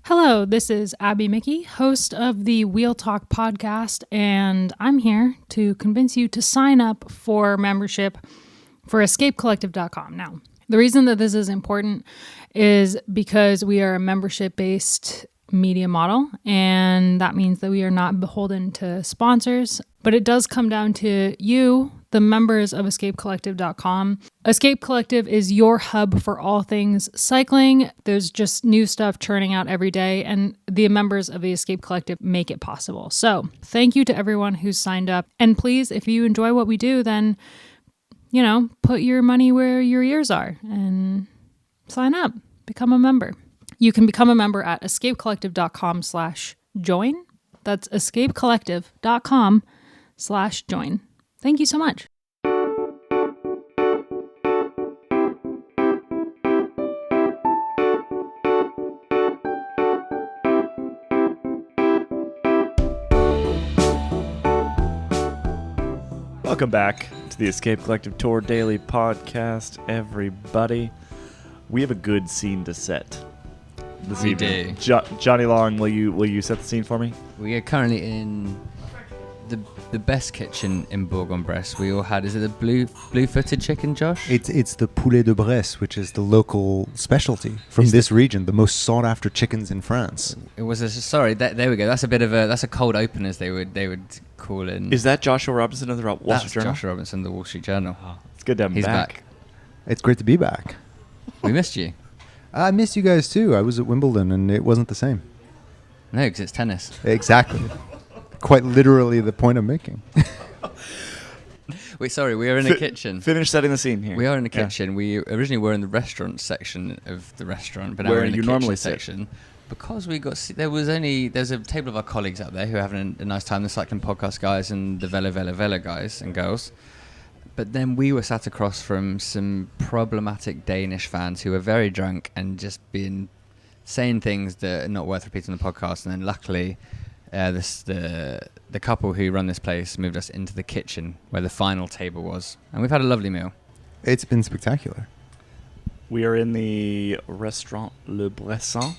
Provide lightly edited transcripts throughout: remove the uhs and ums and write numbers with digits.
Hello, this is Abby Mickey, host of the Wheel Talk podcast, and I'm here to convince you to sign up for membership for escapecollective.com. Now, the reason that this is important is because we are a membership-based media model, and that means that we are not beholden to sponsors, but it does come down to you, the members of escapecollective.com. Escape Collective is your hub for all things cycling. There's just new stuff churning out every day, and the members of the Escape Collective make it possible. So thank you to everyone who's signed up. And please, if you enjoy what we do, then, put your money where your ears are and sign up, become a member. You can become a member at escapecollective.com/join. That's escapecollective.com/join. Thank you so much. Welcome back to the Escape Collective Tour Daily Podcast, everybody. We have a good scene to set this evening. Johnny Long, will you set the scene for me? We are currently in the best kitchen in Bourg-en-Bresse. We all had, is it the blue-footed chicken, Josh? It's the poulet de Bresse, which is the local specialty from this region, the most sought-after chickens in France. It was there we go. That's a cold open, as they would call it. Is that Joshua Robinson of the Wall Street Journal? Joshua Robinson of the Wall Street Journal. Oh, it's good to have him He's back. It's great to be back. We missed you. I missed you guys too. I was at Wimbledon and it wasn't the same. No, because it's tennis. Exactly. Quite literally the point I'm making. Wait, sorry, we are in a kitchen. Finish setting the scene here. We are in a kitchen. Yeah. We originally were in the restaurant section of the restaurant, but now we're in the kitchen section. Because there's a table of our colleagues out there who are having a nice time, the cycling podcast guys and the Velo guys and girls. But then we were sat across from some problematic Danish fans who were very drunk and just saying things that are not worth repeating on the podcast. And then luckily, the couple who run this place moved us into the kitchen where the final table was. And we've had a lovely meal. It's been spectacular. We are in the Restaurant Le Bressan.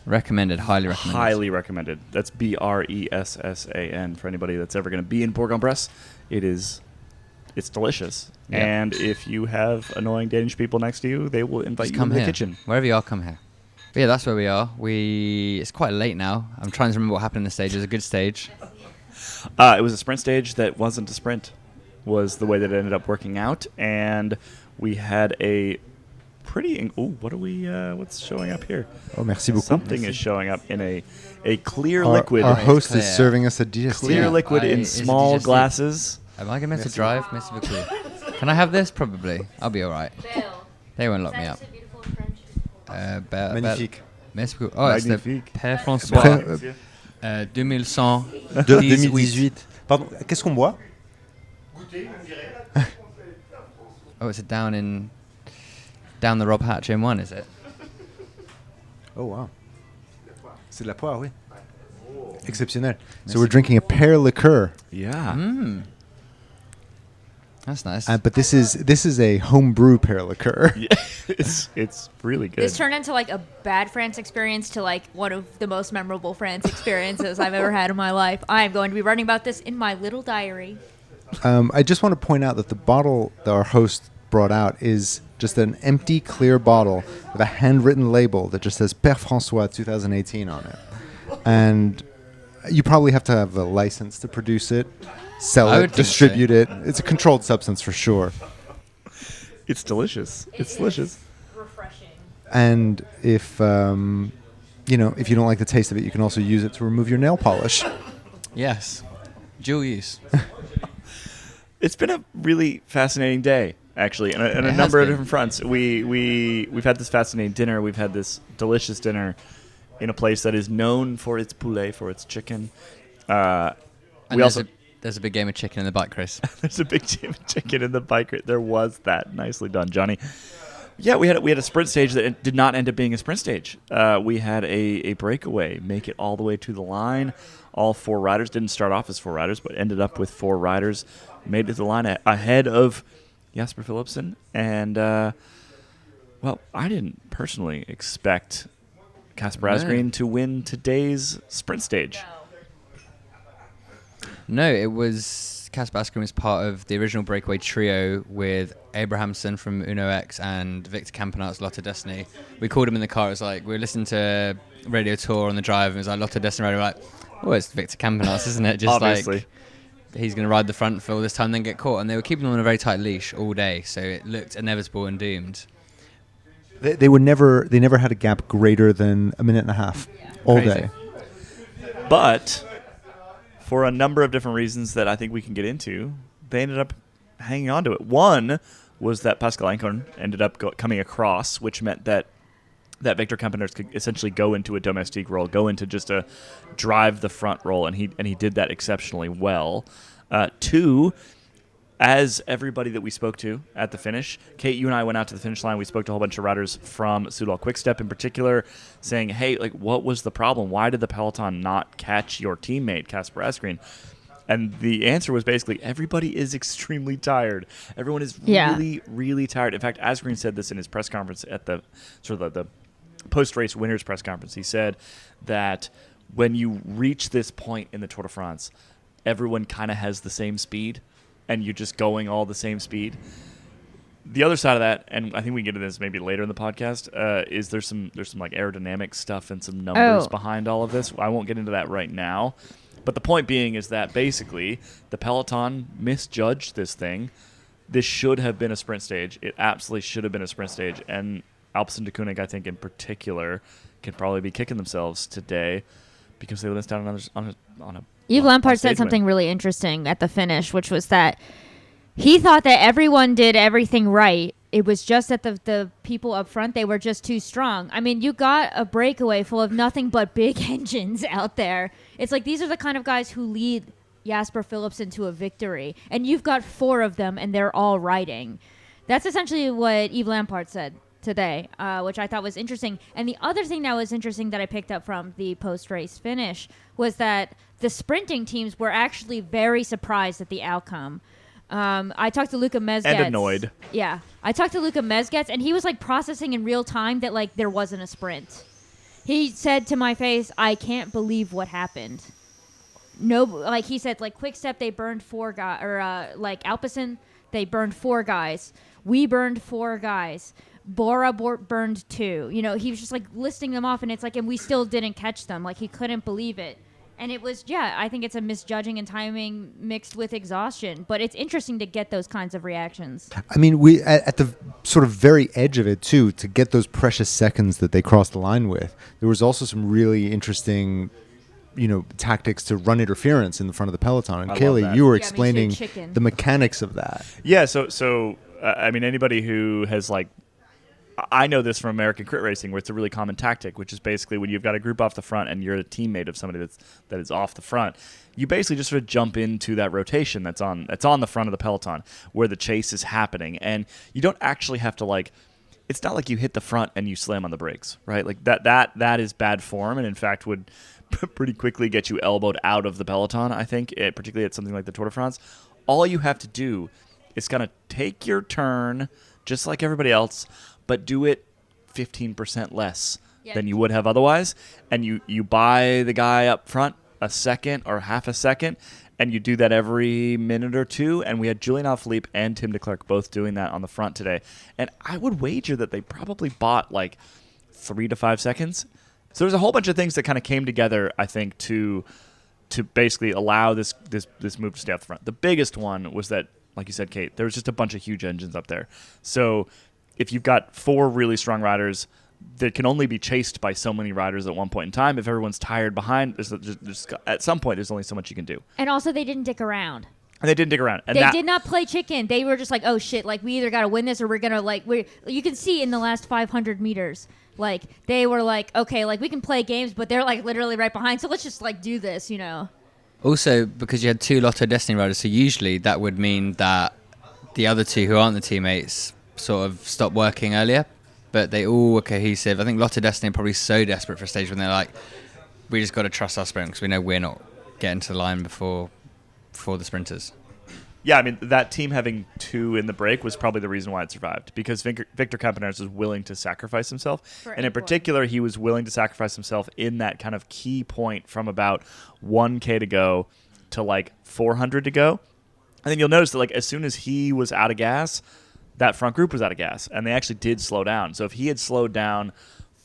Recommended, highly recommended. Highly recommended. That's Bressan for anybody that's ever going to be in Bourg-en-Bresse. It's delicious. Yeah. And if you have annoying Danish people next to you, they will invite you into the kitchen. Wherever you are, come here. But yeah, that's where we are. It's quite late now. I'm trying to remember what happened in the stage. It was a good stage. It was a sprint stage that wasn't a sprint, was the way that it ended up working out. And we had a pretty... what's showing up here? Oh, merci beaucoup. Something is showing up in a clear liquid. Our host is serving us a digestif. Clear liquid in small glasses. Am I meant to drive? Merci beaucoup. Can I have this? Probably. I'll be all right. They won't lock me up. Magnifique. Merci beaucoup. Oh, it's the Père François. 2018. Pardon, qu'est-ce qu'on boit? Oh, it's down the Rob Hatch M1, is it? Oh, wow. C'est de la poire, oui. Exceptionnel. So we're drinking a pear liqueur. Yeah. That's nice. But this is a homebrew pear liqueur. Yeah, it's really good. This turned into like a bad France experience to like one of the most memorable France experiences I've ever had in my life. I'm going to be writing about this in my little diary. I just want to point out that the bottle that our host brought out is just an empty, clear bottle with a handwritten label that just says Père François 2018 on it. And you probably have to have a license to produce it, sell it, distribute it. It's a controlled substance for sure. It's delicious. It's delicious. Refreshing. And if you don't like the taste of it, you can also use it to remove your nail polish. Yes. Dual use. It's been a really fascinating day, actually, in a number of different fronts. We've had this fascinating dinner. We've had this delicious dinner in a place that is known for its poulet, for its chicken. There's a big game of chicken in the bike race. There's a big game of chicken in the bike race. There was that. Nicely done, Johnny. Yeah, we had a sprint stage that did not end up being a sprint stage. We had a breakaway make it all the way to the line. All four riders didn't start off as four riders, but ended up with four riders. Made it to the line ahead of Jasper Philipsen. And, I didn't personally expect Kasper Asgreen to win today's sprint stage. No, it was Kasper Asgreen was part of the original breakaway trio with Abrahamson from Uno X and Victor Campenaerts Lotto Destiny. We called him in the car. It was like we were listening to Radio Tour on the drive, and it was like Lotto Destiny Radio. We're like, oh, it's Victor Campenaerts, isn't it? Just Obviously. Like he's going to ride the front for all this time, then get caught. And they were keeping him on a very tight leash all day, so it looked inevitable and doomed. They never had a gap greater than a minute and a half all Crazy. day. But for a number of different reasons that I think we can get into, they ended up hanging on to it. One was that Pascal Ancon ended up coming across, which meant that Victor Campenaerts could essentially go into a domestique role, go into just a drive the front role, and he did that exceptionally well. Two, as everybody that we spoke to at the finish, Kate, you and I went out to the finish line. We spoke to a whole bunch of riders from Soudal Quickstep in particular, saying, hey, like, what was the problem? Why did the peloton not catch your teammate, Kasper Asgreen? And the answer was basically everybody is extremely tired. Everyone is really, really tired. In fact, Asgreen said this in his press conference at the sort of the post-race winners press conference. He said that when you reach this point in the Tour de France, everyone kind of has the same speed, and you're just going all the same speed. The other side of that, and I think we can get into this maybe later in the podcast, is there's some like aerodynamic stuff and some numbers behind all of this. I won't get into that right now. But the point being is that basically the peloton misjudged this thing. This should have been a sprint stage. It absolutely should have been a sprint stage. And Alpecin de Koenig, I think in particular, can probably be kicking themselves today because they missed out on a Yves Lampaert said something really interesting at the finish, which was that he thought that everyone did everything right. It was just that the people up front, they were just too strong. I mean, you got a breakaway full of nothing but big engines out there. It's like these are the kind of guys who lead Jasper Philipsen to a victory. And you've got 4 of them, and they're all riding. That's essentially what Yves Lampaert said today, which I thought was interesting. And the other thing that was interesting that I picked up from the post-race finish was that the sprinting teams were actually very surprised at the outcome. I talked to Luca Mezgec. And annoyed. Yeah. I talked to Luca Mezgec, and he was like processing in real time that like there wasn't a sprint. He said to my face, I can't believe what happened. No, like he said, like Quickstep, they burned 4 guys, or like Alpecin, they burned 4 guys. We burned 4 guys. Bora burned 2. You know, he was just like listing them off, and it's like, and we still didn't catch them. Like he couldn't believe it. And it was, I think it's a misjudging and timing mixed with exhaustion. But it's interesting to get those kinds of reactions. I mean, we at the sort of very edge of it, too, to get those precious seconds that they crossed the line with, there was also some really interesting, tactics to run interference in the front of the peloton. And Kaylee, you were explaining the mechanics of that. Yeah, so I mean, anybody who has like, I know this from American crit racing, where it's a really common tactic, which is basically when you've got a group off the front and you're a teammate of somebody that is off the front, you basically just sort of jump into that rotation that's on the front of the peloton where the chase is happening, and you don't actually have to like. It's not like you hit the front and you slam on the brakes, right? Like that is bad form, and in fact would pretty quickly get you elbowed out of the peloton. I think, particularly at something like the Tour de France, all you have to do is kind of take your turn, just like everybody else, but do it 15% less than you would have otherwise. And you buy the guy up front a second or half a second, and you do that every minute or two. And we had Julian Alaphilippe and Tim de Klerk both doing that on the front today. And I would wager that they probably bought like 3 to 5 seconds. So there's a whole bunch of things that kind of came together, I think, to basically allow this move to stay up the front. The biggest one was that, like you said, Kate, there was just a bunch of huge engines up there. So if you've got 4 really strong riders that can only be chased by so many riders at one point in time, if everyone's tired behind, there's at some point there's only so much you can do. And also they didn't dick around. And they didn't dig around. And they did not play chicken. They were just like, oh shit, like we either got to win this or we're going to like, you can see in the last 500 meters, like they were like, okay, like we can play games, but they're like literally right behind. So let's just like do this, Also, because you had 2 Lotto Destiny riders, so usually that would mean that the other 2 who aren't the teammates sort of stopped working earlier, but they all were cohesive. I think Lotto Destiny are probably so desperate for a stage when they're like, we just got to trust our sprint because we know we're not getting to the line before the sprinters. Yeah, I mean, that team having 2 in the break was probably the reason why it survived, because Victor Campenaerts was willing to sacrifice himself. And in particular, he was willing to sacrifice himself in that kind of key point from about 1K to go to like 400 to go. And then you'll notice that like as soon as he was out of gas, that front group was out of gas, and they actually did slow down. So if he had slowed down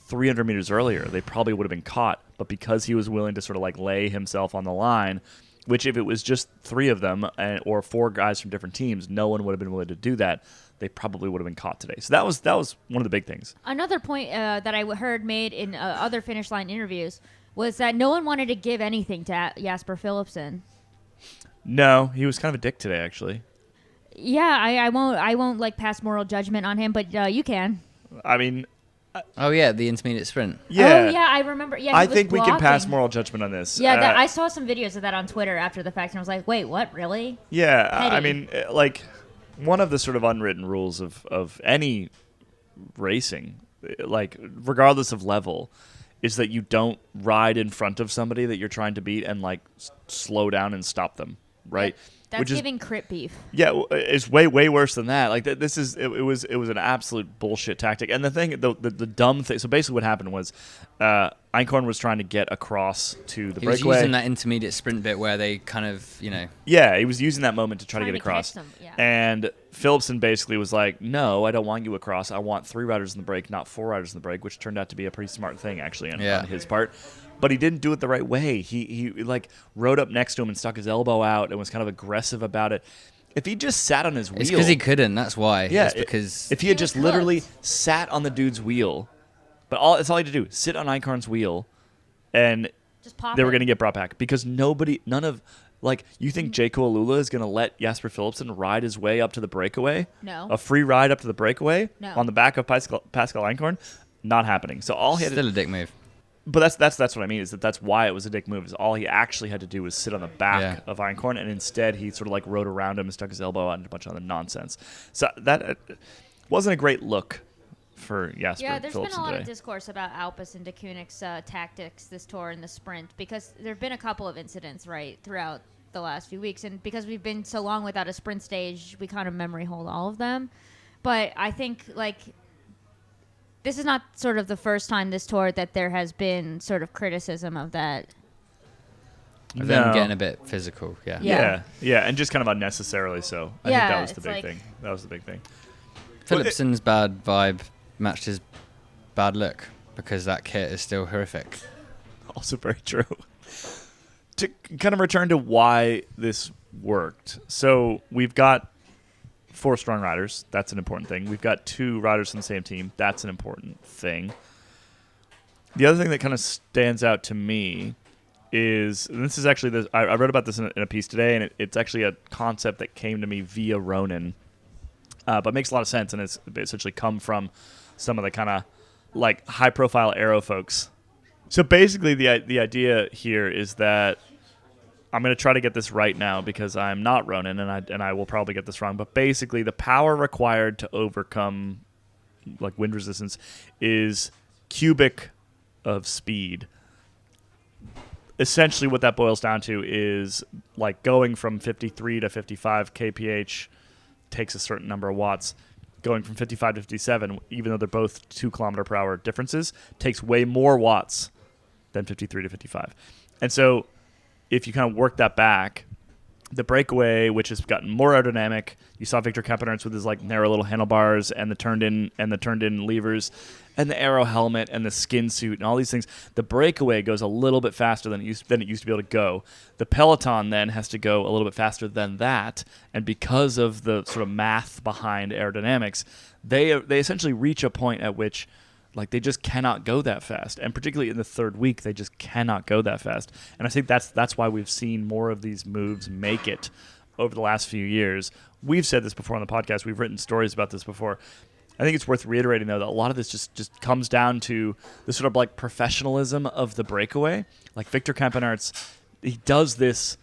300 meters earlier, they probably would have been caught. But because he was willing to sort of like lay himself on the line, which if it was just 3 of them or 4 guys from different teams, no one would have been willing to do that. They probably would have been caught today. So that was one of the big things. Another point that I heard made in other finish line interviews was that no one wanted to give anything to Jasper Philipsen. No, he was kind of a dick today, actually. Yeah, I won't like pass moral judgment on him, but you can. I mean, oh yeah, the intermediate sprint. Yeah. Oh yeah, I remember. Yeah, I think we can pass moral judgment on this. Yeah, I saw some videos of that on Twitter after the fact, and I was like, wait, what? Really? Yeah, Petty. I mean, like one of the sort of unwritten rules of any racing, like regardless of level, is that you don't ride in front of somebody that you're trying to beat and like slow down and stop them, right? That's giving crit beef. Yeah, it's way worse than that. Like it was an absolute bullshit tactic. And the dumb thing. So basically, what happened was, Einkorn was trying to get across to the breakaway. He was using that intermediate sprint bit where they kind of, Yeah, he was using that moment to try to get across. Them, yeah. And Philipsen basically was like, "No, I don't want you across. I want 3 riders in the break, not 4 riders in the break," which turned out to be a pretty smart thing actually on his part. But he didn't do it the right way. He like rode up next to him and stuck his elbow out and was kind of aggressive about it. If he just sat on his wheel... It's because he couldn't, that's why. Yeah, it's because... If he had just literally sat on the dude's wheel, but that's all he had to do, sit on Einkorn's wheel, and they were going to get brought back. Because none of... Like, you think Jaco Alula is going to let Jasper Philipsen ride his way up to the breakaway? No. A free ride up to the breakaway? No. On the back of Pascal Einkorn? Not happening. So all he had Still a dick move. But that's what I mean, is that's why it was a dick move, is all he actually had to do was sit on the back of Einkorn, and instead he sort of like rode around him and stuck his elbow out and a bunch of other nonsense. So that wasn't a great look for Jasper Philipsen. Yeah, there's been a lot today. of discourse about Alpes and de Koenig's tactics this tour in the sprint, because there have been a couple of incidents, right, throughout the last few weeks, and because we've been so long without a sprint stage, we kind of memory hold all of them. But I think, like... This is not sort of the first time this tour that there has been sort of criticism of that. Of them getting a bit physical, Yeah, and just kind of unnecessarily so. I think that was the big thing. That was the big thing. Philipsen's bad vibe matched his bad look, because that kit is still horrific. Also very true. To kind of return to why this worked. So we've got 4 strong riders. That's an important thing. We've got 2 riders from the same team. That's an important thing. The other thing that kind of stands out to me is, and this is actually, I wrote about this in a piece today, and it's actually a concept that came to me via Ronin, but makes a lot of sense, and it's essentially come from some of the kind of like high-profile aero folks. So basically, the idea here is that I'm going to try to get this right now because I'm not Ronin, and I will probably get this wrong. But basically, the power required to overcome like wind resistance is cubic of speed. Essentially, what that boils down to is like going from 53 to 55 kph takes a certain number of watts. Going from 55 to 57, even though they're both 2 kilometer per hour differences, takes way more watts than 53 to 55. And so if you kind of work that back, the breakaway, which has gotten more aerodynamic, you saw Victor Campenaerts with his like narrow little handlebars and the turned in levers, and the aero helmet and the skin suit and all these things. The breakaway goes a little bit faster than it used to be able to go. The peloton then has to go a little bit faster than that, and because of the sort of math behind aerodynamics, they essentially reach a point at which like they just cannot go that fast, and particularly in the 3rd week, they just cannot go that fast. And I think that's why we've seen more of these moves make it over the last few years. We've said this before on the podcast. We've written stories about this before. I think it's worth reiterating, though, that a lot of this just comes down to the sort of like professionalism of the breakaway. Like Victor Campenaerts, he does this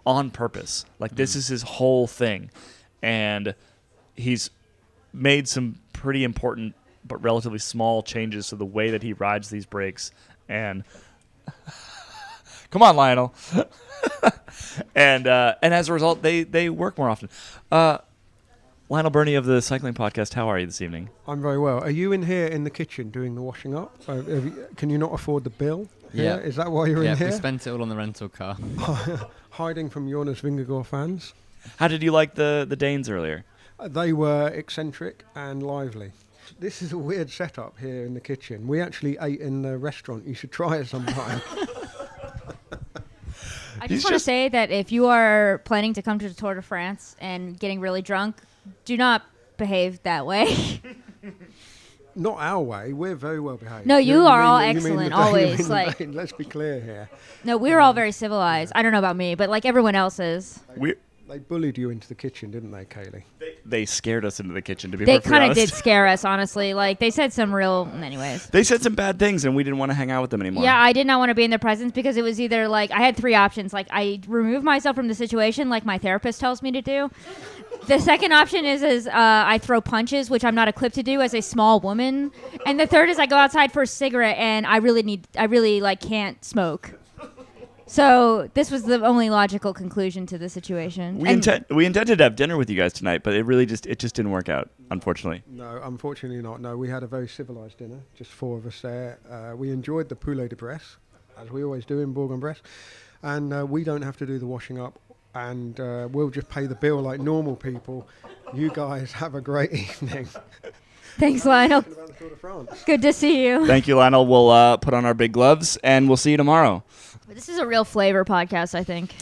on purpose. Like this is his whole thing, and he's made some pretty important but relatively small changes to the way that he rides these breaks. And Come on, Lionel. And as a result, they work more often. Lionel Burney of the Cycling Podcast, how are you this evening? I'm very well. Are you in here in the kitchen doing the washing up? Can you not afford the bill? Yeah. Is that why you're in here? Yeah, we spent it all on the rental car. Hiding from Jonas Vingegaard fans. How did you like the Danes earlier? They were eccentric and lively. This is a weird setup here in the kitchen. We actually ate in the restaurant. You should try it sometime. I just want to say that if you are planning to come to the Tour de France and getting really drunk, do not behave that way. Not our way. We're very well behaved. No, you are all excellent, always. Like, let's be clear here. No, we're all very civilized. I don't know about me, but like everyone else is. They bullied you into the kitchen, didn't they, Kaylee? They scared us into the kitchen, to be They perfectly honest. kind of did scare us, honestly. Like, they said some real... Anyways. They said some bad things, and we didn't want to hang out with them anymore. Yeah, I did not want to be in their presence because it was either, like... I had three options. Like, I remove myself from the situation like my therapist tells me to do. The second option is I throw punches, which I'm not equipped to do as a small woman. And the third is I go outside for a cigarette, and I really can't smoke. So this was the only logical conclusion to the situation. We intended to have dinner with you guys tonight, but it just didn't work out, unfortunately. No, unfortunately not. No, we had a very civilised dinner, just four of us there. We enjoyed the poulet de Bresse, as we always do in Bourg-en-Bresse, and we don't have to do the washing up, and we'll just pay the bill like normal people. You guys have a great evening. Thanks, Lionel. Good to see you. Thank you, Lionel. We'll put on our big gloves, and we'll see you tomorrow. This is a real flavor podcast, I think.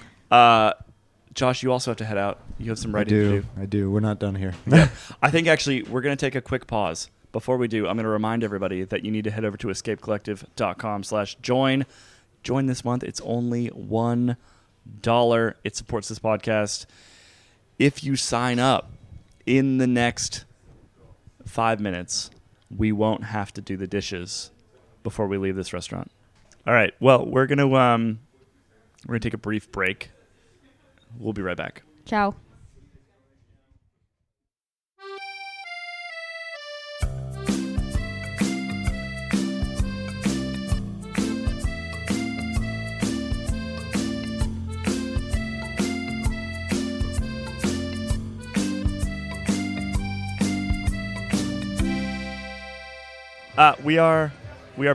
Josh, you also have to head out. You have some writing to do. I do. We're not done here. Yeah. I think, actually, we're going to take a quick pause. Before we do, I'm going to remind everybody that you need to head over to escapecollective.com/join. Join this month. It's only $1. It supports this podcast. If you sign up in the next 5 minutes, we won't have to do the dishes before we leave this restaurant. All right. Well, we're gonna take a brief break. We'll be right back. Ciao. We are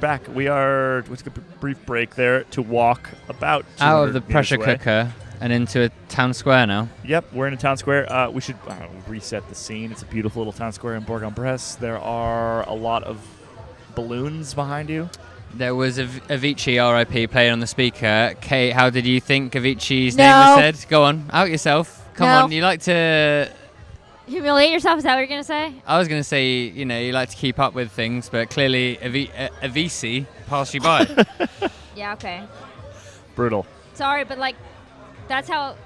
back. Let's take a brief break there to walk about out of the pressure away. cooker and into a town square now. Yep, we're in a town square. We should reset the scene. It's a beautiful little town square in Bourg-en-Bresse. There are a lot of balloons behind you. There was Avicii, R.I.P., playing on the speaker. Kate, how did you think Avicii's name was said? Go on, out yourself. Come on, you like to... Humiliate yourself? Is that what you're going to say? I was going to say, you like to keep up with things, but clearly Avicii passed you by. Yeah, okay. Brutal. Sorry, but, that's how,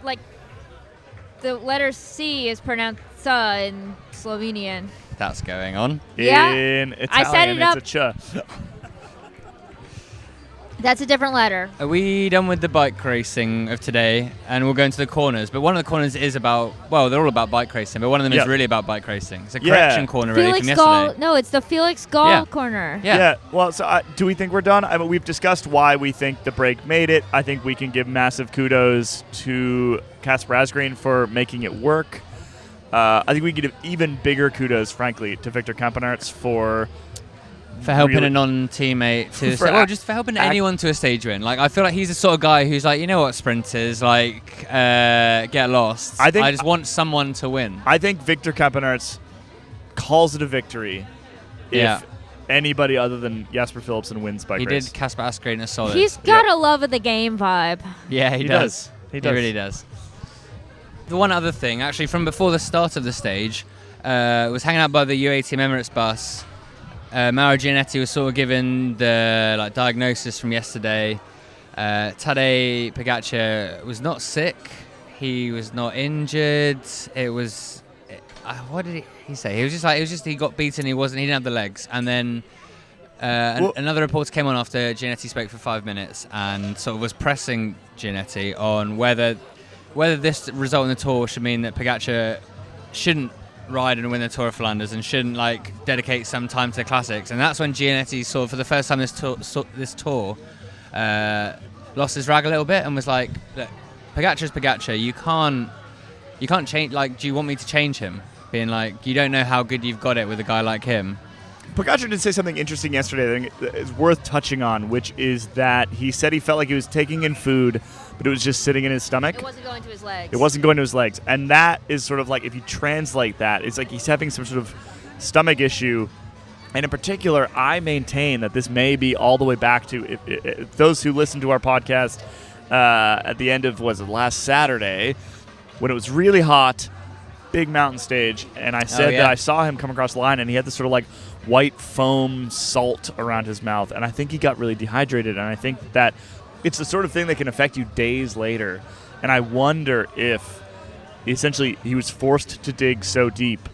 the letter C is pronounced sa in Slovenian. That's going on. Yeah. In Italian, I set it up. It's a ch. That's a different letter. Are we done with the bike racing of today? And we'll go into the corners. But one of the corners is about, they're all about bike racing, but one of them is really about bike racing. It's a correction corner really from yesterday. No, it's the Felix Gall corner. Yeah. Well, so do we think we're done? I mean, we've discussed why we think the break made it. I think we can give massive kudos to Kasper Asgreen for making it work. I think we can give even bigger kudos, frankly, to Victor Campenaerts for helping a non-teammate to just for helping anyone to a stage win. I feel like he's the sort of guy who's like, you know what, sprinters, get lost. I just want someone to win. I think Victor Campenaerts calls it a victory if anybody other than Jasper Philipsen wins bike race. He did Kasper Asgreen a solid. He's got a love of the game vibe. Yeah, he does. He really does. The one other thing, actually, from before the start of the stage, was hanging out by the UATM Emirates bus. Mauro Gianetti was sort of given the diagnosis from yesterday. Tadej Pogačar was not sick. He was not injured. It was what did he say? He was he got beaten. He didn't have the legs. And then another reporter came on after Gianetti spoke for 5 minutes and sort of was pressing Gianetti on whether this result in the Tour should mean that Pogačar shouldn't ride and win the Tour of Flanders and shouldn't dedicate some time to the classics. And that's when Gianetti sort of, for the first time this tour lost his rag a little bit and was like, look, Pogacar's Pogacar. You can't change. Like, do you want me to change him? Being like, you don't know how good you've got it with a guy like him. Pogacar did say something interesting yesterday that I think is worth touching on, which is that he said he felt like he was taking in food, but it was just sitting in his stomach. It wasn't going to his legs. It wasn't going to his legs. And that is sort of like, if you translate that, it's like he's having some sort of stomach issue. And in particular, I maintain that this may be all the way back to if those who listened to our podcast at the end of, last Saturday, when it was really hot, big mountain stage, and I said that I saw him come across the line, and he had this sort of like white foam salt around his mouth, and I think he got really dehydrated, and I think that it's the sort of thing that can affect you days later. And I wonder if essentially he was forced to dig so deep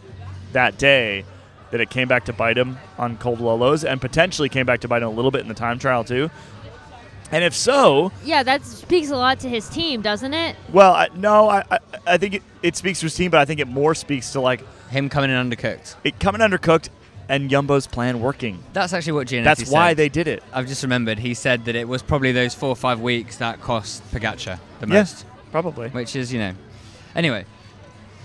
that day that it came back to bite him on cold lows, and potentially came back to bite him a little bit in the time trial too. And if so... Yeah, that speaks a lot to his team, doesn't it? Well, I think it speaks to his team, but I think it more speaks to like... him coming in undercooked. Coming undercooked and Jumbo's plan working. That's actually what Giannetti That's said. why they did it. I've just remembered. He said that it was probably those 4 or 5 weeks that cost Pogacar the most. Probably. Which is, Anyway,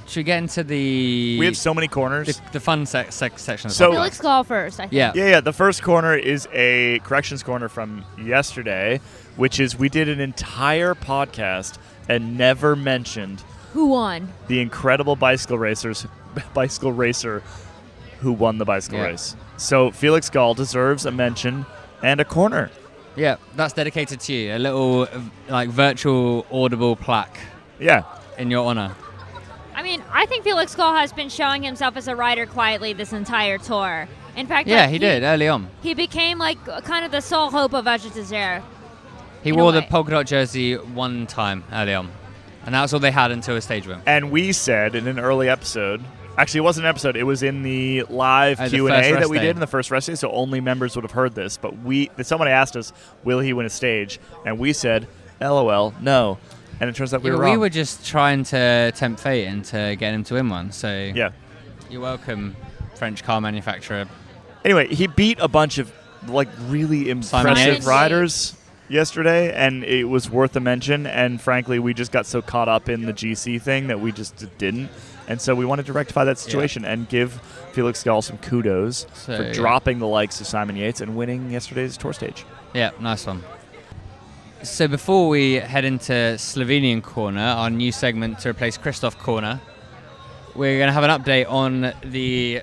should we get into the... We have so many corners. The fun section of the So- podcast. Felix Gall first, I think. Yeah. Yeah. The first corner is a corrections corner from yesterday, which is we did an entire podcast and never mentioned Who won? the incredible bicycle racer who won the bicycle race. So Felix Gall deserves a mention and a corner. Yeah, that's dedicated to you. A little, like, virtual audible plaque Yeah. in your honor. I mean, I think Felix Gall has been showing himself as a rider quietly this entire tour. In fact, Yeah, like, he did early on. He became like kind of the sole hope of Age d'Isère. He in a wore the way. polka dot jersey one time early on. And that was all they had until a stage win. And we said in an early episode, actually it wasn't an episode, it was in the live The Q&A first that rest we day. did in the first rest day, so only members would have heard this. But someone asked us, will he win a stage? And we said, LOL, no. And it turns out we were wrong. We were just trying to tempt fate and to get him to win one. So Yeah. You're welcome, French car manufacturer. Anyway, he beat a bunch of like really impressive Yates. riders yesterday, and it was worth a mention. And frankly, we just got so caught up in the GC thing that we just didn't. And so we wanted to rectify that situation and give Felix Gall some kudos for dropping the likes of Simon Yates and winning yesterday's tour stage. Yeah, nice one. So before we head into Slovenian Corner, our new segment to replace Christoph Corner, we're going to have an update on the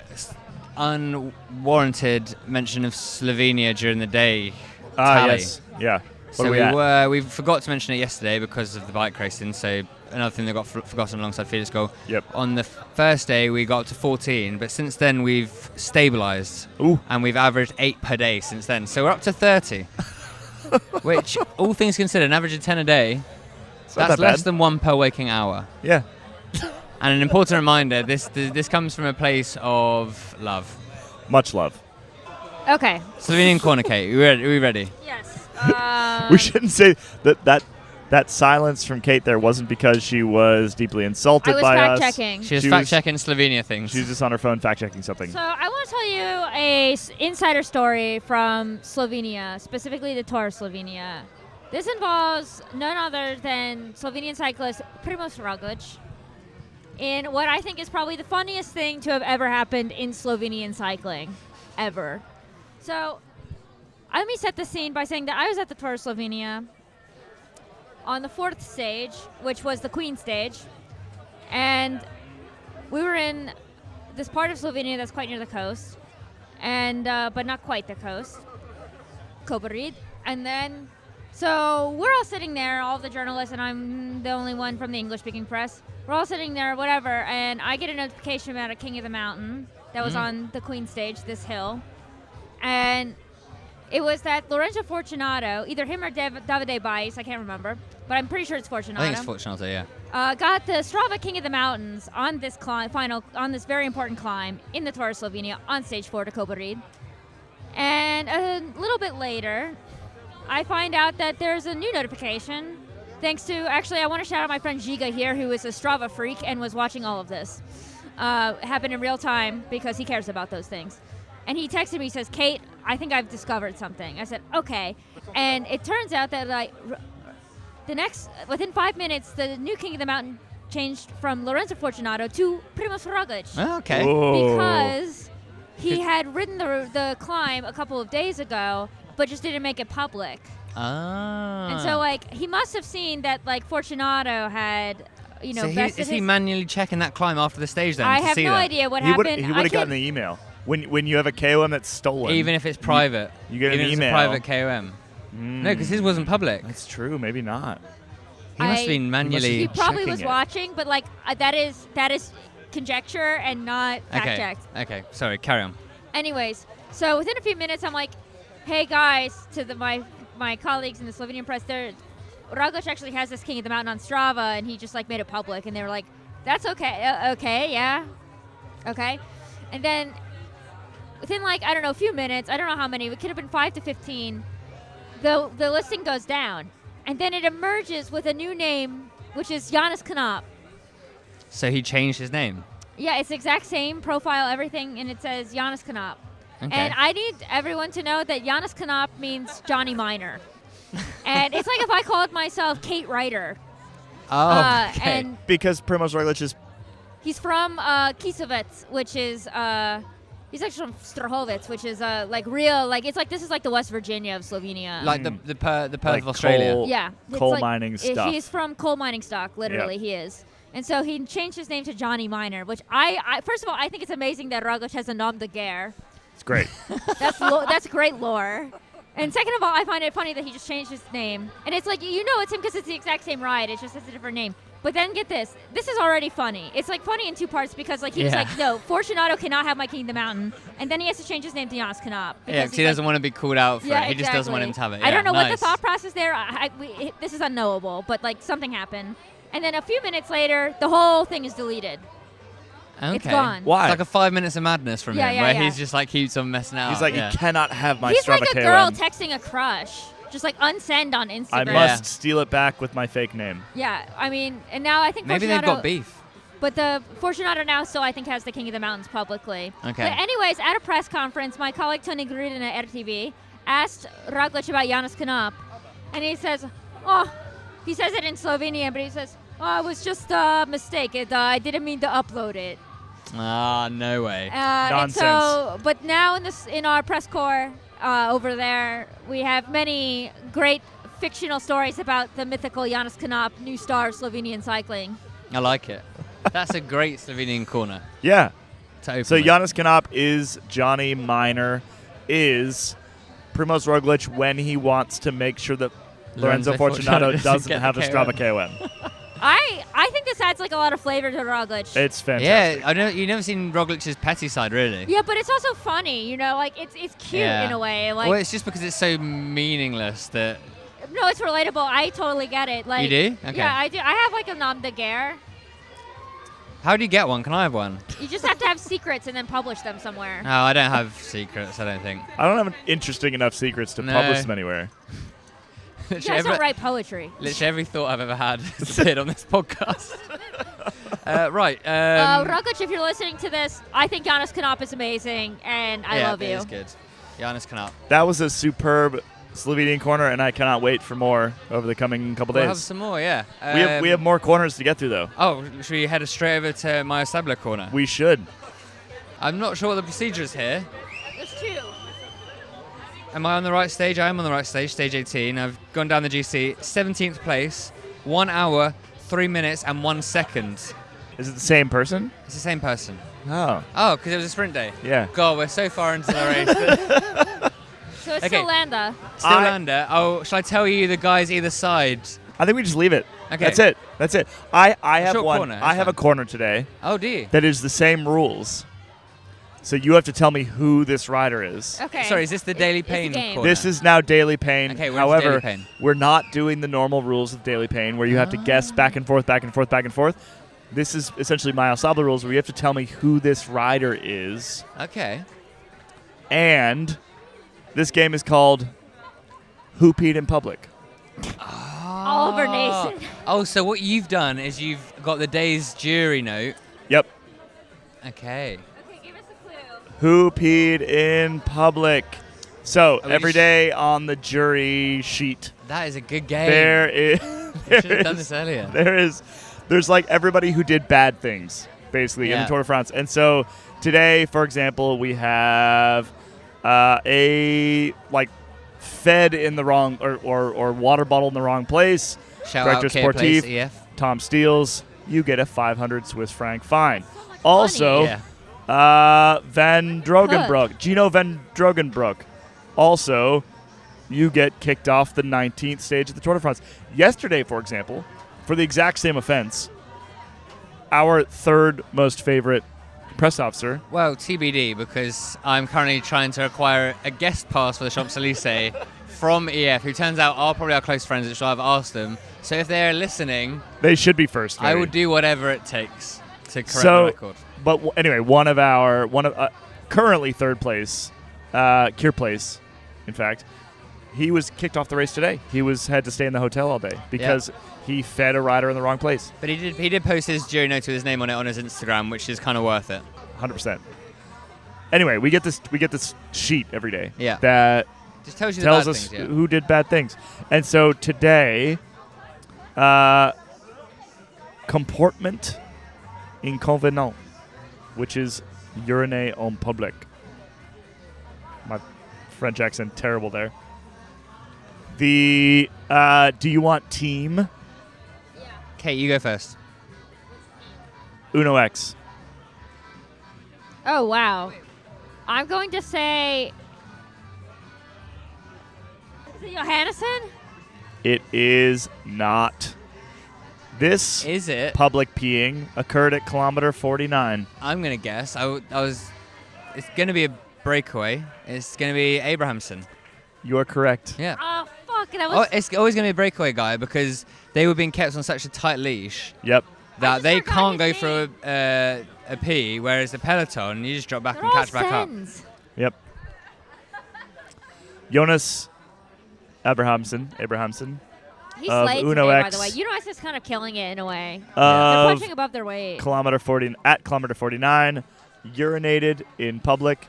unwarranted mention of Slovenia during the day tally. Yes. Yeah. So we forgot to mention it yesterday because of the bike racing. So another thing that got forgotten alongside Felix Gall. Yep. On the first day, we got up to 14, but since then we've stabilised. Ooh. And we've averaged 8 per day since then. So we're up to 30, which, all things considered, an average of 10 a day, not that's that less bad. than 1 per waking hour. Yeah. And an important reminder, this comes from a place of love. Much love. Okay. Slovenian Corner, Kate. Are we ready? Yes. We shouldn't say that silence from Kate there wasn't because she was deeply insulted I was by us. fact-checking. She was She was- fact-checking Slovenia things. She's just on her phone fact-checking something. So I want to tell you a insider story from Slovenia, specifically the Tour of Slovenia. This involves none other than Slovenian cyclist Primož Roglič in what I think is probably the funniest thing to have ever happened in Slovenian cycling, ever. So let me set the scene by saying that I was at the Tour of Slovenia on the 4th stage, which was the Queen stage, and we were in this part of Slovenia that's quite near the coast, and but not quite the coast, Kobarid. And then, so we're all sitting there, all the journalists, and I'm the only one from the English-speaking press. We're all sitting there, whatever, and I get a notification about a King of the Mountain that was on the Queen stage, this hill, and it was that Lorenzo Fortunato, either him or Davide Baez, I can't remember, but I'm pretty sure it's Fortunato. I think it's Fortunato, yeah. Got the Strava King of the Mountains on this on this very important climb in the Tour of Slovenia on stage 4 to Kobarid. And a little bit later, I find out that there's a new notification. Thanks to, actually, I want to shout out my friend Giga here, who is a Strava freak and was watching all of this. Happened in real time because he cares about those things. And he texted me, he says, Kate, I think I've discovered something. I said, okay. And it turns out that within 5 minutes, the new king of the mountain changed from Lorenzo Fortunato to Primož Roglič. Oh, okay. Whoa. Because he had ridden the climb a couple of days ago, but just didn't make it public. Ah. And so, like, he must have seen that, like, Fortunato had, so bested is he his... manually checking that climb after the stage then? I to have see no that? idea what He would happened. have gotten the email. When you have a KOM that's stolen. Even if it's private. You get even an if email. It's a private KOM. No, because his wasn't public. That's true. Maybe not. He must have been manually. He probably checking was it. watching, but, like, that is conjecture and not fact-checked. Okay, sorry, carry on. Anyways, so within a few minutes, I'm like, hey, guys, to my colleagues in the Slovenian press, Roglič actually has this King of the Mountain on Strava, and he just, like, made it public. And they were like, that's okay. Okay, yeah. Okay. And then within, like, I don't know, a few minutes, I don't know how many, it could have been 5 to 15, the listing goes down. And then it emerges with a new name, which is Jonas Knopp. So he changed his name. Yeah, it's the exact same profile, everything, and it says Jonas Knopp. Okay. And I need everyone to know that Jonas Knopp means Johnny Minor. And it's like if I called myself Kate Ryder. Oh, okay. And Because Primož Roglič is... he's from Kisovec, which is... he's actually from Strahovec, which is this is like the West Virginia of Slovenia. Like the Perth Like of Australia. coal- yeah. it's coal like- mining stuff. He's from coal mining stock, literally, he is. And so he changed his name to Johnny Minor, which I first of all, I think it's amazing that Roglič has a nom de guerre. It's great. That's great lore. And second of all, I find it funny that he just changed his name. And it's like, it's him because it's the exact same ride. It's just a different name. But then get this. This is already funny. It's like funny in two parts because like he was like, no, Fortunato cannot have my King of the Mountain. And then he has to change his name to Jonas Knopp. Yeah, because he doesn't want to be called out for it. He exactly. just doesn't want him to have it. I don't know what the nice. thought process there. This is unknowable, but like something happened. And then a few minutes later, the whole thing is deleted. Okay. It's gone. Why? It's like a 5 minutes of madness from Yeah, him, yeah, where yeah. he's just like keeps on messing out. He's like, yeah. you cannot have my He's Strava like a KOM. girl texting a crush. Just like unsend on Instagram. I must steal it back with my fake name. Yeah, I mean, and now I think Maybe Fortunato, they've got beef. But the Fortunato now still, I think, has the King of the Mountains publicly. Okay. But anyways, at a press conference, my colleague Tony Gruden at RTV asked Roglič about Jonas Knopp, and he says, he says it in Slovenian, but he says, it was just a mistake. I didn't mean to upload it. Ah, no way. And so, but now in our press corps over there, we have many great fictional stories about the mythical Jonas Knopp, new star of Slovenian cycling. I like it. That's a great Slovenian corner. Yeah. To open So with. Jonas Knopp is Johnny Minor, is Primož Roglič when he wants to make sure that Lorenzo Fortunato doesn't have a Strava KOM. I think this adds like a lot of flavor to Roglič. It's fantastic. Yeah, I know you've never seen Roglic's petty side, really. Yeah, but it's also funny, like it's cute in a way. Like, well, it's just because it's so meaningless that. No, it's relatable. I totally get it. Like, you do? Okay. Yeah, I do. I have like a nom de guerre. How do you get one? Can I have one? You just have to have secrets and then publish them somewhere. No, I don't have secrets, I don't think. I don't have interesting enough secrets to publish them anywhere. You guys don't write poetry. Literally every thought I've ever had has appeared on this podcast. Right. Roglič, if you're listening to this, I think Jonas Knopp is amazing, and I love you. Yeah, it is good. Jonas Knopp. That was a superb Slovenian corner, and I cannot wait for more over the coming couple days. We'll have some more, yeah. We have more corners to get through, though. Oh, should we head straight over to Maya Stabler corner? We should. I'm not sure what the procedure is here. There's two. Am I on the right stage? I am on the right stage, stage 18. I've gone down the GC, 17th place, 1 hour, 3 minutes, and 1 second. Is it the same person? It's the same person. Oh. Oh, because it was a sprint day. Yeah. God, we're so far into the race. So it's Okay. still Landa. Still Landa. Oh, shall I tell you the guys either side? I think we just leave it. Okay. That's it. I have Short one. corner, I have a that's fine. corner today Oh, do you? that is the same rules. So you have to tell me who this rider is. Okay. Sorry, is this the Daily It's a Pain game. corner? This is now Daily Pain. Okay, where's However, Daily Pain? we're not doing the normal rules of Daily Pain where you have to guess back and forth, back and forth, back and forth. This is essentially Maya Sabla rules where you have to tell me who this rider is. Okay. And this game is called Who Peed in Public. Oliver Nason. Oh, so what you've done is you've got the day's jury note. Yep. Okay. Okay, give us a clue. Who peed in public? So Are we every day on the jury sheet, That is a good game. there is should have done this earlier. There's like everybody who did bad things basically in the Tour de France, and so today, for example, we have a like fed in the wrong or water bottle in the wrong place. Shout out Director Sportif, EF. Tom Steels, you get a 500 Swiss franc fine. Also, Van Drogenbroek, Gino Van Drogenbroek. Also, you get kicked off the 19th stage of the Tour de France. Yesterday, for example, for the exact same offense, our third most favorite press officer. Well, TBD, because I'm currently trying to acquire a guest pass for the Champs-Élysées from EF, who turns out are probably our close friends, which I've asked them. So if they're listening, they should be first. I would do whatever it takes to correct the record. But anyway, one of currently third place, Kier Place, in fact, he was kicked off the race today. He had to stay in the hotel all day because he fed a rider in the wrong place. But he did post his jury note with his name on it on his Instagram, which is kind of worth it. 100%. Anyway, we get this sheet every day. Yeah. That just tells us who did bad things. And so today, comportement inconvenant, which is uriner en public. My French accent terrible there. Do you want team? Okay, you go first. Uno X. Oh, wow. I'm going to say... Is it Johannesson? It is not. This is it? Public peeing occurred at kilometer 49. I'm going to guess. It's going to be a breakaway. It's going to be Abrahamson. You are correct. Yeah. Oh, fuck. That was... It's always going to be a breakaway guy because they were being kept on such a tight leash. Yep. That they can't go for a pee, whereas the peloton, you just drop back and catch back up. Yep. Jonas Abrahamson. He of slayed Uno today, X. by the way. Uno X is kind of killing it in a way. They're Of punching above their weight. kilometer 49, urinated in public.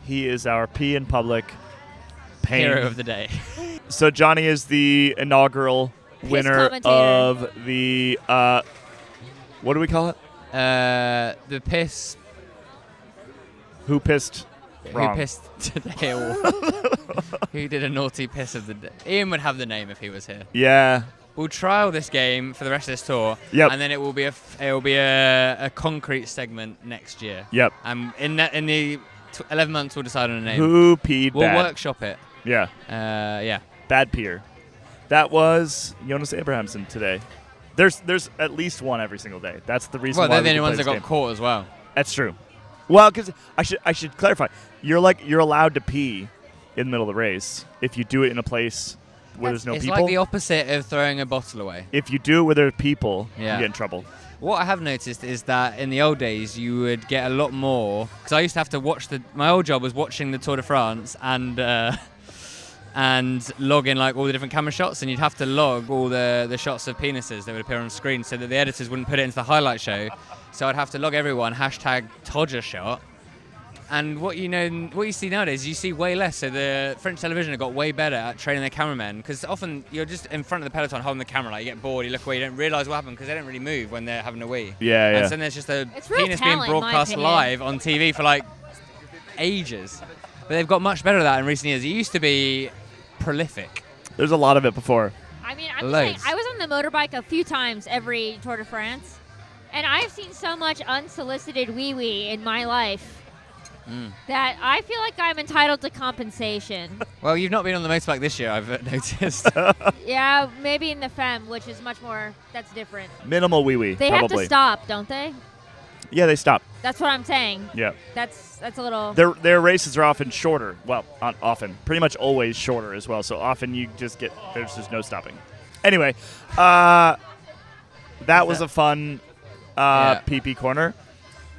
He is our pee in public pain. Hero of the day. So Johnny is the inaugural winner of the what do we call it? The piss. Who pissed wrong? Who pissed today? Who did a naughty piss of the day? Ian would have the name if he was here. Yeah. We'll trial this game for the rest of this tour. Yep. And then it will be a concrete segment next year. Yep. In the 11 months we'll decide on a name. Who peed We'll bad? workshop it. Yeah. Yeah. Bad peer. That was Jonas Abrahamson today. There's at least one every single day. That's the reason why they're the we only ones that play got this game. caught as well. That's true. Well, because I should clarify. You're allowed to pee in the middle of the race if you do it in a place where there's no it's people. It's like the opposite of throwing a bottle away. If you do it where there are people, you Yeah. get in trouble. What I have noticed is that in the old days you would get a lot more, because I used to have to watch my old job was watching the Tour de France and log in like all the different camera shots, and you'd have to log all the shots of penises that would appear on screen so that the editors wouldn't put it into the highlight show. So I'd have to log everyone, #Todger shot. And what you see nowadays, you see way less. So the French television have got way better at training their cameramen, because often you're just in front of the peloton holding the camera, like you get bored, you look away, you don't realise what happened because they don't really move when they're having a wee. Yeah. And then there's just a It's real penis being talent, in my broadcast opinion. live on TV for like ages. But they've got much better at that in recent years. It used to be prolific. There's a lot of it before. I mean, I'm just saying, Loads. I was on the motorbike a few times every Tour de France, and I've seen so much unsolicited wee-wee in my life that I feel like I'm entitled to compensation. Well, you've not been on the motorbike this year, I've noticed. Yeah, maybe in the Femme, which is much more, that's different. Minimal wee-wee, They probably. have to stop, don't they? Yeah, they stop. That's what I'm saying. Yeah. That's a little... Their races are often shorter. Well, not often. Pretty much always shorter as well. So often you just there's just no stopping. Anyway, that was a fun PP corner.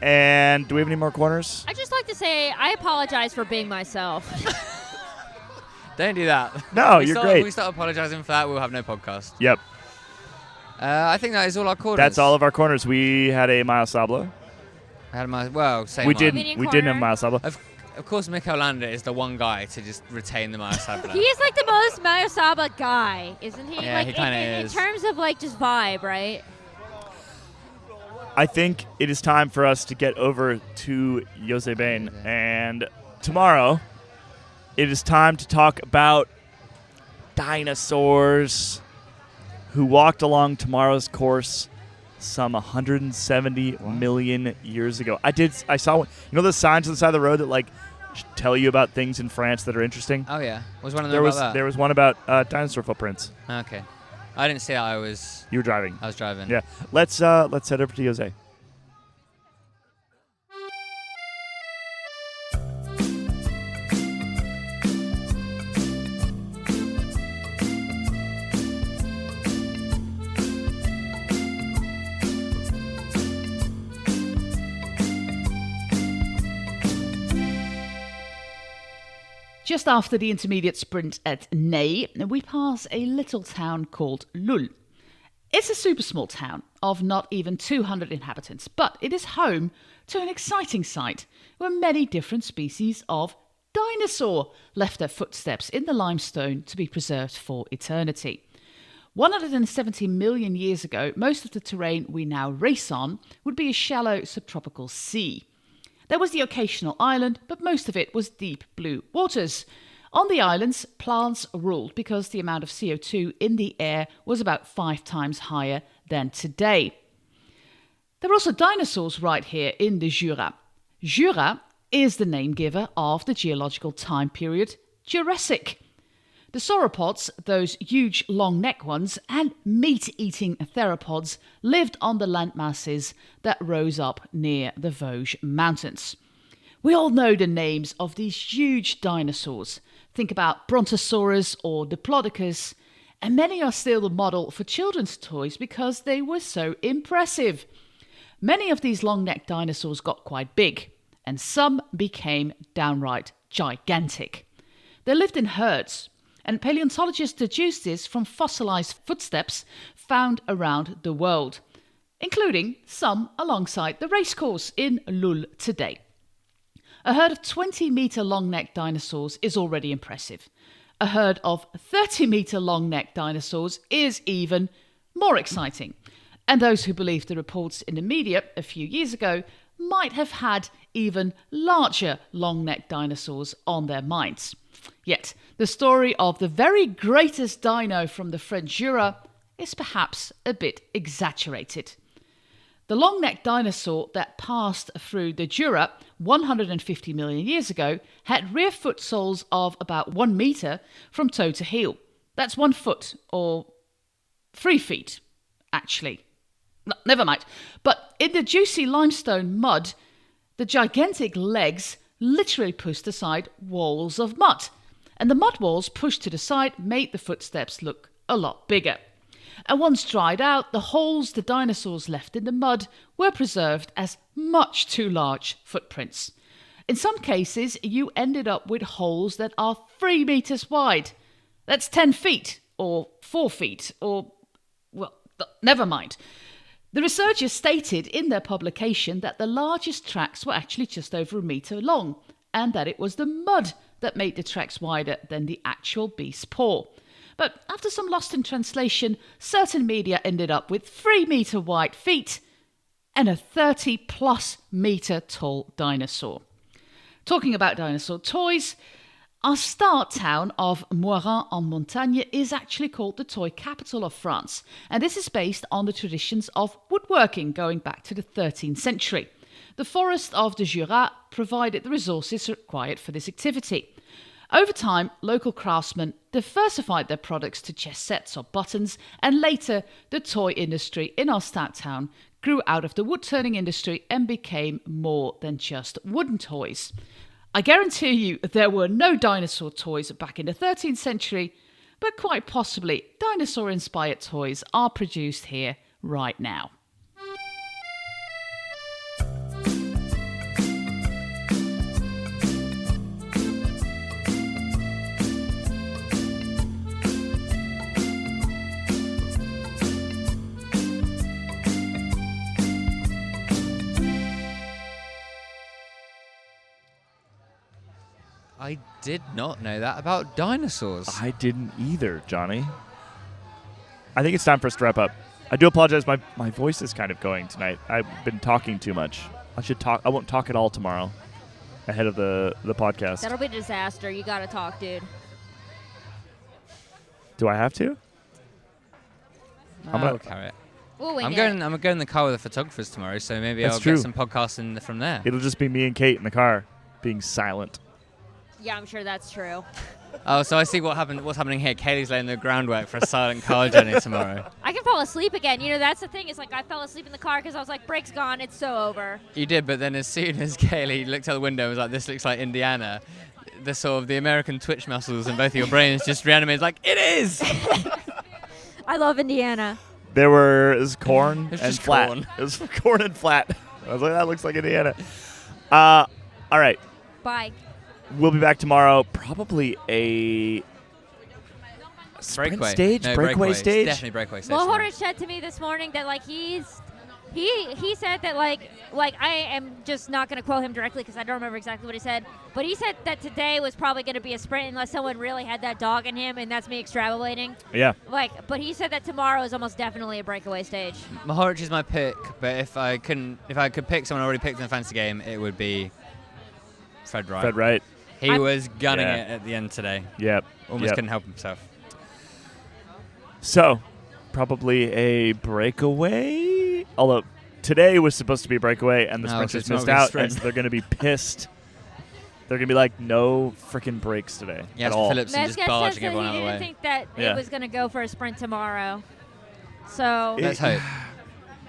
And do we have any more corners? I'd just like to say I apologize for being myself. Don't do that. No, If you're great. we start apologising for that, we'll have no podcast. Yep. I think that is all our corners. That's all of our corners. We had a Miles Sabla. I had my, well, same We line. didn't. Convenient We didn't have corner. Miles Sabla. of course, Mikel Landa is the one guy to just retain the Mayo Sabla. He is like the most Mayo Saba guy, isn't he? Yeah, like, he kind of is. In terms of like just vibe, right? I think it is time for us to get over to José Been. And tomorrow, it is time to talk about dinosaurs who walked along tomorrow's course some 170 million years ago. I saw one. You know the signs on the side of the road that like tell you about things in France that are interesting? Oh, yeah. Was one of them about that? There was one about dinosaur footprints. Okay. I didn't see that. You were driving. I was driving. Yeah. Let's head over to Jose. Just after the intermediate sprint at Ney, we pass a little town called Lul. It's a super small town of not even 200 inhabitants, but it is home to an exciting site where many different species of dinosaur left their footsteps in the limestone to be preserved for eternity. 170 million years ago, most of the terrain we now race on would be a shallow subtropical sea. There was the occasional island, but most of it was deep blue waters. On the islands, plants ruled because the amount of CO2 in the air was about 5 times higher than today. There are also dinosaurs right here in the Jura. Jura is the name giver of the geological time period Jurassic. The sauropods, those huge long neck ones, and meat-eating theropods lived on the landmasses that rose up near the Vosges Mountains. We all know the names of these huge dinosaurs. Think about Brontosaurus or Diplodocus, and many are still the model for children's toys because they were so impressive. Many of these long-necked dinosaurs got quite big, and some became downright gigantic. They lived in herds, and paleontologists deduced this from fossilized footsteps found around the world, including some alongside the racecourse in Lul today. A herd of 20-meter long-necked dinosaurs is already impressive. A herd of 30-meter long-necked dinosaurs is even more exciting. And those who believed the reports in the media a few years ago might have had even larger long-necked dinosaurs on their minds. Yet, the story of the very greatest dino from the French Jura is perhaps a bit exaggerated. The long-necked dinosaur that passed through the Jura 150 million years ago had rear foot soles of about 1 meter from toe to heel. That's 1 foot, or 3 feet, actually. No, never mind. But in the juicy limestone mud, the gigantic legs literally pushed aside walls of mud. And the mud walls pushed to the side made the footsteps look a lot bigger. And once dried out, the holes the dinosaurs left in the mud were preserved as much too large footprints. In some cases, you ended up with holes that are 3 meters wide. That's 10 feet, or 4 feet, or, well, never mind. The researchers stated in their publication that the largest tracks were actually just over 1 meter long, and that it was the mud that made the tracks wider than the actual beast's paw. But after some lost in translation, certain media ended up with 3 meter wide feet and a 30+ meter tall dinosaur. Talking about dinosaur toys, our start town of Moirin-en-Montagne is actually called the toy capital of France, and this is based on the traditions of woodworking going back to the 13th century. The forest of the Jura provided the resources required for this activity. Over time, local craftsmen diversified their products to chess sets or buttons, and later the toy industry in our start town grew out of the wood-turning industry and became more than just wooden toys. I guarantee you there were no dinosaur toys back in the 13th century, but quite possibly dinosaur-inspired toys are produced here right now. I did not know that about dinosaurs. I didn't either, Johnny. I think it's time for us to wrap up. I do apologize. My voice is kind of going tonight. I've been talking too much. I won't talk at all tomorrow ahead of the podcast. That'll be a disaster. You gotta talk, dude. Do I have to? I'll carry it. We'll wing I'm it. going in the car with the photographers tomorrow, so maybe That's I'll true. get some podcasts in from there. It'll just be me and Kate in the car being silent. Yeah, I'm sure that's true. Oh, so I see what's happening here. Kaylee's laying the groundwork for a silent car journey tomorrow. I can fall asleep again. You know, that's the thing. It's like I fell asleep in the car because I was like, break's gone. It's so over. You did, but then as soon as Kaylee looked out the window and was like, this looks like Indiana, the sort of the American twitch muscles in both of your brains just reanimated like, it is! I love Indiana. It was corn It's and just flat. corn. It was corn and flat. I was like, that looks like Indiana. All right. Bye. We'll be back tomorrow. Probably a sprint Breakaway. stage? No, breakaway stage? Definitely breakaway stage. Mohoric said to me this morning that like he said that like I am just not going to quote him directly because I don't remember exactly what he said, but he said that today was probably going to be a sprint unless someone really had that dog in him, and that's me extrapolating. Yeah. But he said that tomorrow is almost definitely a breakaway stage. Mohoric is my pick, but if I could pick someone already picked in the fantasy game, it would be Fred Wright. Fred Wright. He was gunning it at the end today. Yep. Almost couldn't help himself. So, probably a breakaway. Although today was supposed to be a breakaway, and the sprinters missed out, and so they're going to be pissed. They're going to be like, no freaking breaks today at all. Phillips and just Mezgez barging says everyone that out he of the didn't way. think that Yeah. it was going to go for a sprint tomorrow. So Let's hope.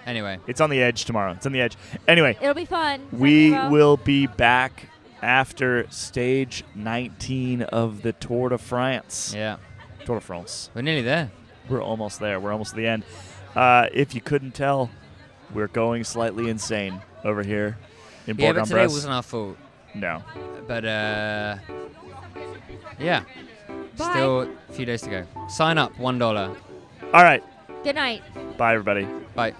Anyway. It's on the edge tomorrow. It's on the edge. Anyway, it'll be fun. we will be back after stage 19 of the Tour de France. Yeah. Tour de France. We're nearly there. We're almost there. We're almost at the end. If you couldn't tell, we're going slightly insane over here in Yeah, but Bourg-en-Bresse. today wasn't our fault. No. But, yeah. Bye. Still a few days to go. Sign up, $1. All right. Good night. Bye, everybody. Bye.